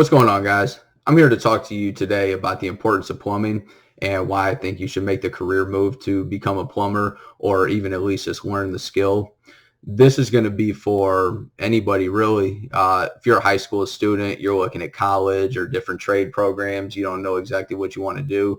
What's going on, guys? I'm here to talk to you today about the importance of plumbing and why I think you should make the career move to become a plumber or even at least just learn the skill. This is going to be for anybody really. If you're a high school student, you're looking at college or different trade programs, you don't know exactly what you want to do.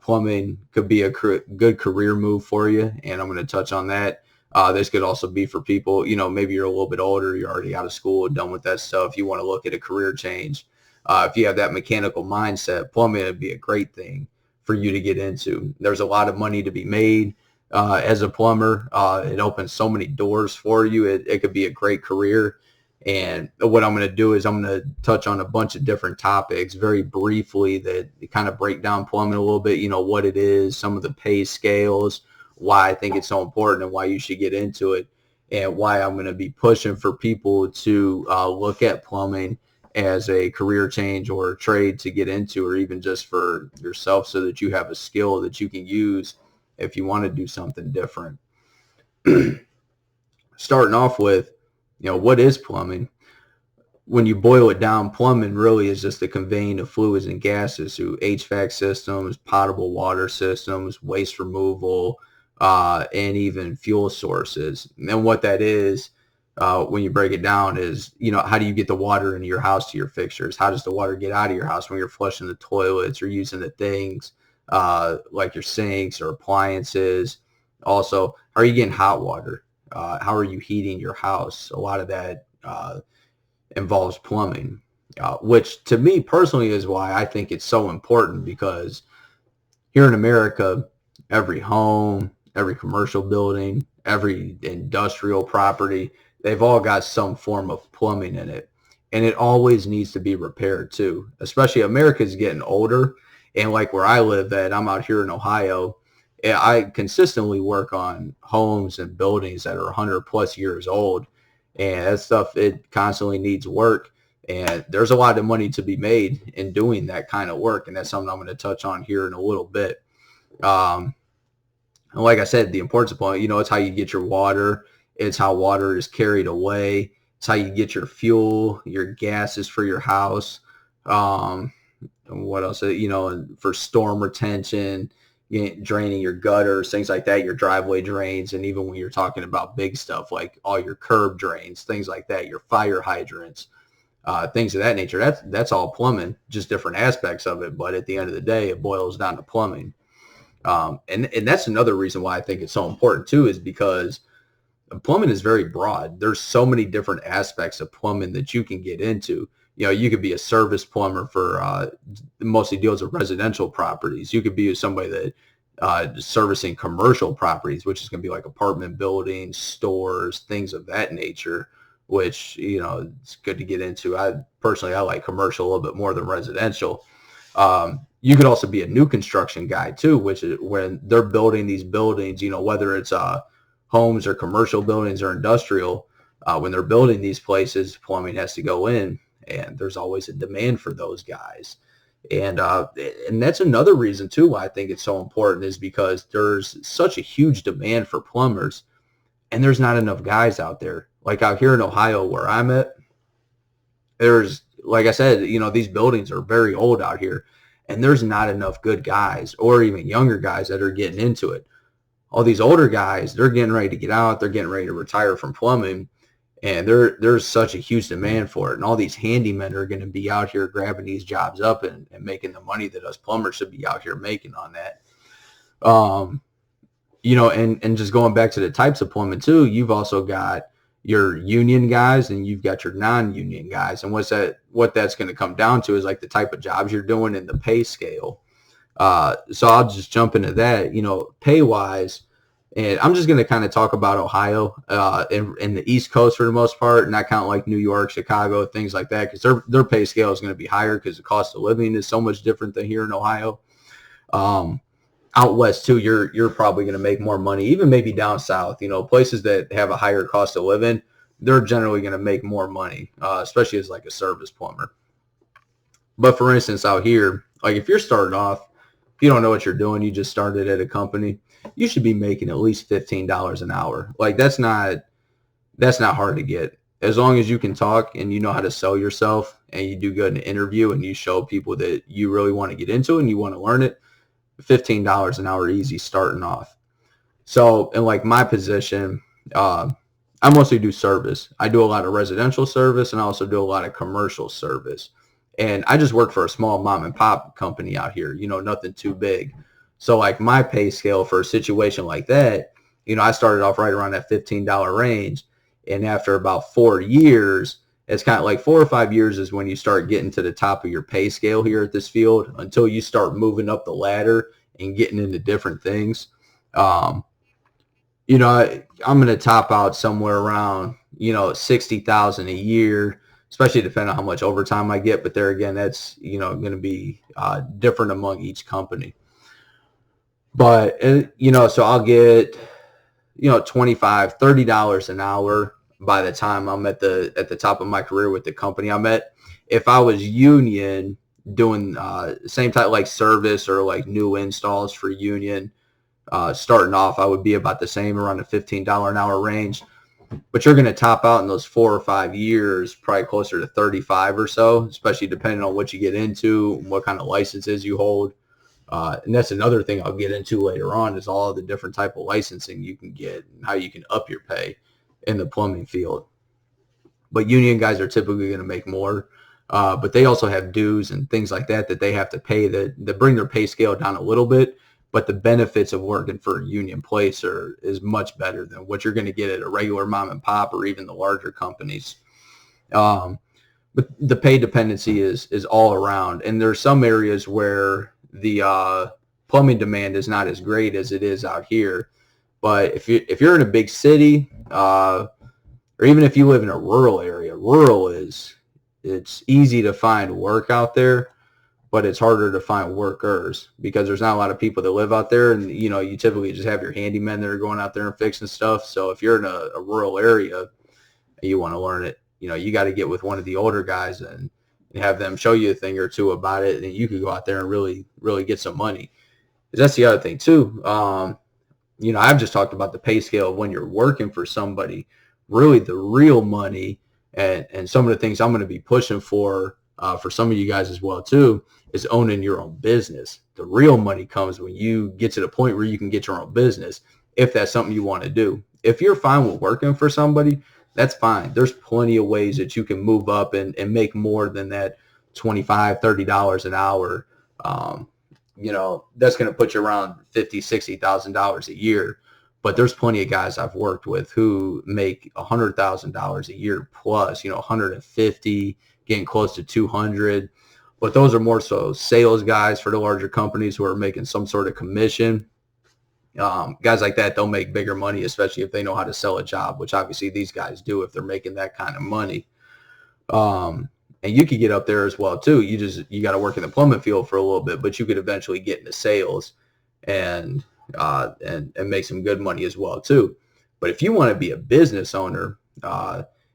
Plumbing could be a good career move for you, and I'm going to touch on that. This could also be for people, maybe you're a little bit older, you're already out of school, done with that stuff. You want to look at a career change. If you have that mechanical mindset, plumbing would be a great thing for you to get into. There's a lot of money to be made as a plumber. It opens so many doors for you. It could be a great career. And what I'm going to do is I'm going to touch on a bunch of different topics very briefly that kind of break down plumbing a little bit, what it is, some of the pay scales, why I think it's so important and why you should get into it, and why I'm going to be pushing for people to look at plumbing as a career change or a trade to get into, or even just for yourself so that you have a skill that you can use if you want to do something different. Starting off with, what is plumbing? When you boil it down, plumbing really is just the conveying of fluids and gases through HVAC systems, potable water systems, waste removal, and even fuel sources. And what that is, when you break it down, is, how do you get the water into your house to your fixtures? How does the water get out of your house when you're flushing the toilets or using the things like your sinks or appliances? Also, how are you getting hot water? How are you heating your house? A lot of that involves plumbing, which to me personally is why I think it's so important, because here in America, every home, every commercial building, every industrial property, they've all got some form of plumbing in it. And it always needs to be repaired too, especially America's getting older. And like where I live at, I'm out here in Ohio. I consistently work on homes and buildings that are 100 plus years old. And that stuff, it constantly needs work. And there's a lot of money to be made in doing that kind of work. And that's something I'm going to touch on here in a little bit. And like I said, the importance of plumbing, it's how you get your water. It's how water is carried away. It's how you get your fuel, your gases for your house. And what else? For storm retention, draining your gutters, things like that, your driveway drains, and even when you're talking about big stuff like all your curb drains, things like that, your fire hydrants, things of that nature. That's all plumbing, just different aspects of it. But at the end of the day, it boils down to plumbing. And that's another reason why I think it's so important too, is because plumbing is very broad. There's so many different aspects of plumbing that you can get into. You could be a service plumber for mostly deals with residential properties. You could be somebody that servicing commercial properties, which is going to be like apartment buildings, stores, things of that nature, which, it's good to get into. I like commercial a little bit more than residential. You could also be a new construction guy too, which is when they're building these buildings, whether it's homes or commercial buildings or industrial, when they're building these places, plumbing has to go in. And there's always a demand for those guys. And that's another reason too why I think it's so important, is because there's such a huge demand for plumbers and there's not enough guys out there. Like out here in Ohio where I'm at, there's, like I said, these buildings are very old out here and there's not enough good guys or even younger guys that are getting into it. All these older guys, they're getting ready to get out. They're getting ready to retire from plumbing. And there's such a huge demand for it. And all these handymen are going to be out here grabbing these jobs up and making the money that us plumbers should be out here making on that. And just going back to the types of plumbing too, you've also got your union guys and you've got your non-union guys. And what that's going to come down to is like the type of jobs you're doing and the pay scale. So I'll just jump into that, pay wise. And I'm just going to kind of talk about Ohio and the East Coast for the most part, not count like New York, Chicago, things like that, because their pay scale is going to be higher because the cost of living is so much different than here in Ohio. Out west too, you're probably going to make more money, even maybe down south. Places that have a higher cost of living, they're generally going to make more money, especially as like a service plumber. But for instance, out here, like if you're starting off, if you don't know what you're doing, you just started at a company, you should be making at least $15 an hour. Like that's not hard to get. As long as you can talk and you know how to sell yourself and you do good in an interview and you show people that you really want to get into it and you want to learn it, $15 an hour easy starting off. So in like my position, I mostly do service. I do a lot of residential service and I also do a lot of commercial service. And I just work for a small mom and pop company out here, nothing too big. So like my pay scale for a situation like that, I started off right around that $15 range. And after about 4 years, it's kind of like 4 or 5 years is when you start getting to the top of your pay scale here at this field until you start moving up the ladder and getting into different things. Um, I'm going to top out somewhere around, 60,000 a year, especially depending on how much overtime I get. But there again, that's, going to be different among each company. But, so I'll get, $25, $30 an hour by the time I'm at the top of my career with the company I'm at. If I was union doing same type like service or like new installs for union, starting off, I would be about the same, around the $15 an hour range. But you're going to top out in those 4 or 5 years, probably closer to 35 or so, especially depending on what you get into, what kind of licenses you hold. And that's another thing I'll get into later on is all the different type of licensing you can get and how you can up your pay in the plumbing field. But union guys are typically going to make more. But they also have dues and things like that they have to pay that bring their pay scale down a little bit. But the benefits of working for a union place is much better than what you're going to get at a regular mom and pop or even the larger companies. But the pay dependency is all around. And there's some areas where the plumbing demand is not as great as it is out here. But if you're in a big city, or even if you live in a rural area, it's easy to find work out there, but it's harder to find workers because there's not a lot of people that live out there. And, you typically just have your handymen that are going out there and fixing stuff. So if you're in a rural area and you want to learn it, you got to get with one of the older guys and have them show you a thing or two about it. And you can go out there and really, really get some money. Because that's the other thing too. I've just talked about the pay scale of when you're working for somebody. Really the real money and some of the things I'm going to be pushing for some of you guys as well too, is owning your own business. The real money comes when you get to the point where you can get your own business, if that's something you want to do. If you're fine with working for somebody, that's fine. There's plenty of ways that you can move up and make more than that $25, $30 an hour. That's going to put you around $50,000, $60,000 a year. But there's plenty of guys I've worked with who make $100,000 a year plus, 150, getting close to 200. But those are more so sales guys for the larger companies who are making some sort of commission. Guys like that, they'll make bigger money, especially if they know how to sell a job, which obviously these guys do if they're making that kind of money. And you could get up there as well too. You got to work in the plumbing field for a little bit, but you could eventually get into sales and make some good money as well too. But if you want to be a business owner,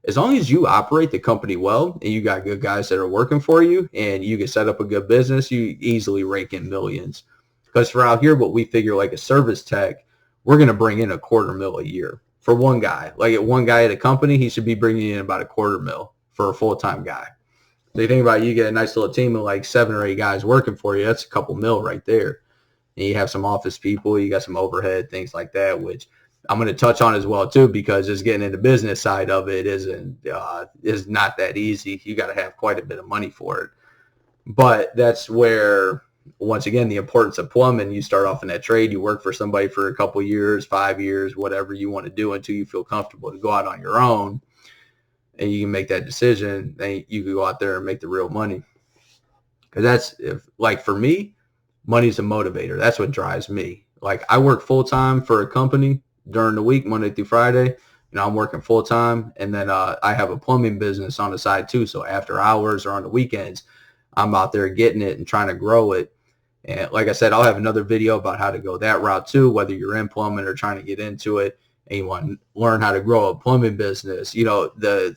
as long as you operate the company well and you got good guys that are working for you and you can set up a good business, you easily rake in millions. Because for out here, what we figure like a service tech, we're going to bring in $250,000 a year for one guy. Like at one guy at a company, he should be bringing in about $250,000 for a full-time guy. So you think about it, you get a nice little team of like 7 or 8 guys working for you. That's a couple mil right there. And you have some office people, you got some overhead, things like that, which I'm going to touch on as well too, because just getting into business side of it is not that easy. You got to have quite a bit of money for it. But that's where, once again, the importance of plumbing. You start off in that trade, you work for somebody for a couple years, 5 years, whatever you want to do until you feel comfortable to go out on your own and you can make that decision. Then you can go out there and make the real money. Because for me, money's a motivator. That's what drives me. Like I work full time for a company during the week, Monday through Friday. I'm working full time, and then I have a plumbing business on the side too. So after hours or on the weekends, I'm out there getting it and trying to grow it. And like I said, I'll have another video about how to go that route too, whether you're in plumbing or trying to get into it and you want to learn how to grow a plumbing business. The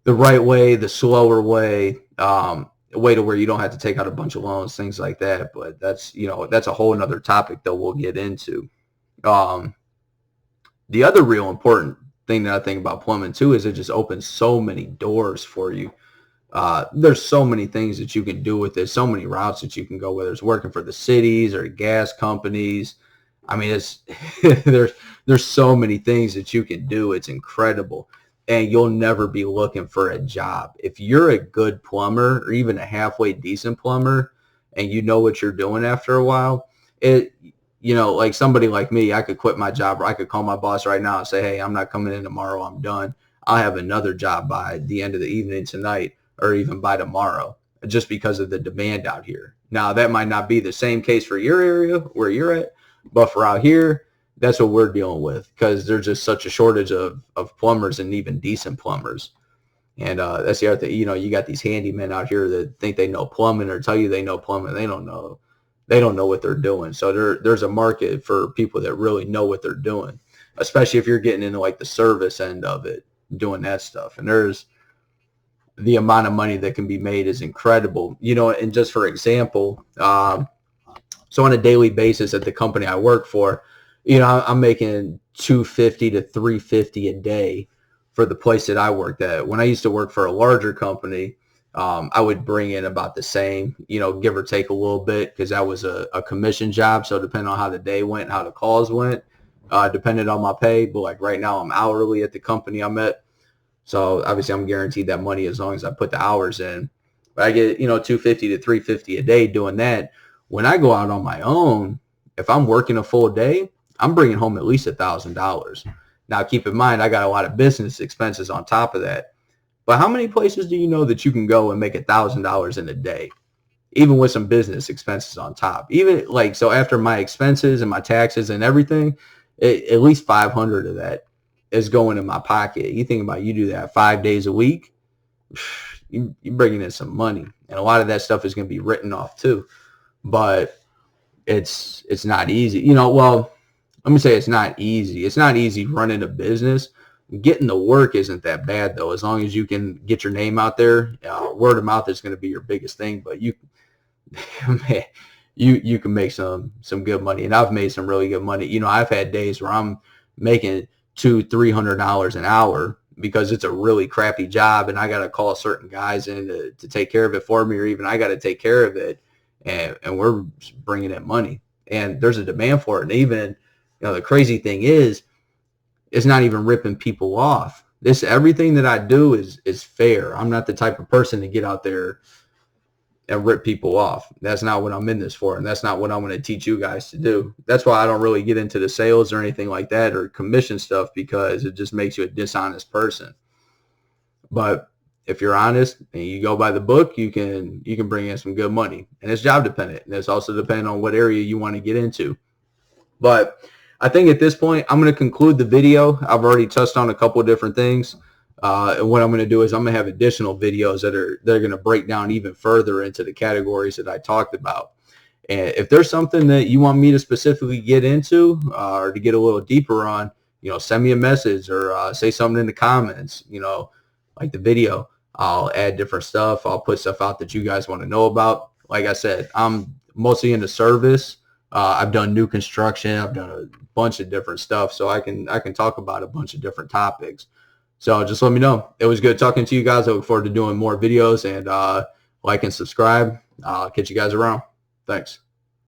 right way, the slower way, a way to where you don't have to take out a bunch of loans, things like that. But that's a whole nother topic that we'll get into. The other real important thing that I think about plumbing too is it just opens so many doors for you. There's so many things that you can do with it, so many routes that you can go, whether it's working for the cities or gas companies. I mean, it's there's so many things that you can do. It's incredible. And you'll never be looking for a job. If you're a good plumber or even a halfway decent plumber and you know what you're doing after a while, it like somebody like me, I could quit my job or I could call my boss right now and say, hey, I'm not coming in tomorrow. I'm done. I'll have another job by the end of the evening tonight or even by tomorrow just because of the demand out here. Now, that might not be the same case for your area where you're at, but for out here, that's what we're dealing with because there's just such a shortage of plumbers and even decent plumbers. And that's the other thing. You got these handymen out here that think they know plumbing or tell you they know plumbing. They don't know. They don't know what they're doing. So there's a market for people that really know what they're doing, especially if you're getting into like the service end of it, doing that stuff. And there's the amount of money that can be made is incredible. And just for example, so on a daily basis at the company I work for, I'm making $250 to $350 a day for the place that I worked at. When I used to work for a larger company, I would bring in about the same, give or take a little bit because that was a commission job. So depending on how the day went, how the calls went, depended on my pay. But like right now I'm hourly at the company I'm at. So obviously I'm guaranteed that money as long as I put the hours in. But I get, $250 to $350 a day doing that. When I go out on my own, if I'm working a full day, I'm bringing home at least $1,000. Now, keep in mind, I got a lot of business expenses on top of that. But how many places do you know that you can go and make $1,000 in a day, even with some business expenses on top? Even like, so after my expenses and my taxes and everything, at least 500 of that is going in my pocket. You think about you do that 5 days a week, you're bringing in some money. And a lot of that stuff is going to be written off too. But it's not easy. Well, let me say it's not easy. It's not easy running a business. Getting the work isn't that bad though, as long as you can get your name out there. Word of mouth is going to be your biggest thing, but you can make some good money, and I've made some really good money. I've had days where I'm making $200-300 an hour because it's a really crappy job, and I got to call certain guys in to take care of it for me, or even I got to take care of it, and we're bringing in money, and there's a demand for it, and even the crazy thing is, it's not even ripping people off. Everything that I do is fair. I'm not the type of person to get out there and rip people off. That's not what I'm in this for, and that's not what I'm going to teach you guys to do. That's why I don't really get into the sales or anything like that or commission stuff, because it just makes you a dishonest person. But if you're honest and you go by the book, you can bring in some good money, and it's job dependent, and it's also dependent on what area you want to get into. But I think at this point, I'm going to conclude the video. I've already touched on a couple of different things. And what I'm going to do is I'm going to have additional videos that are going to break down even further into the categories that I talked about. And if there's something that you want me to specifically get into or to get a little deeper on, send me a message or say something in the comments, like the video. I'll add different stuff. I'll put stuff out that you guys want to know about. Like I said, I'm mostly into service. I've done new construction. I've done a bunch of different stuff, so I can talk about a bunch of different topics. So just let me know. It was good talking to you guys. I look forward to doing more videos, and like and subscribe. I'll catch you guys around. Thanks.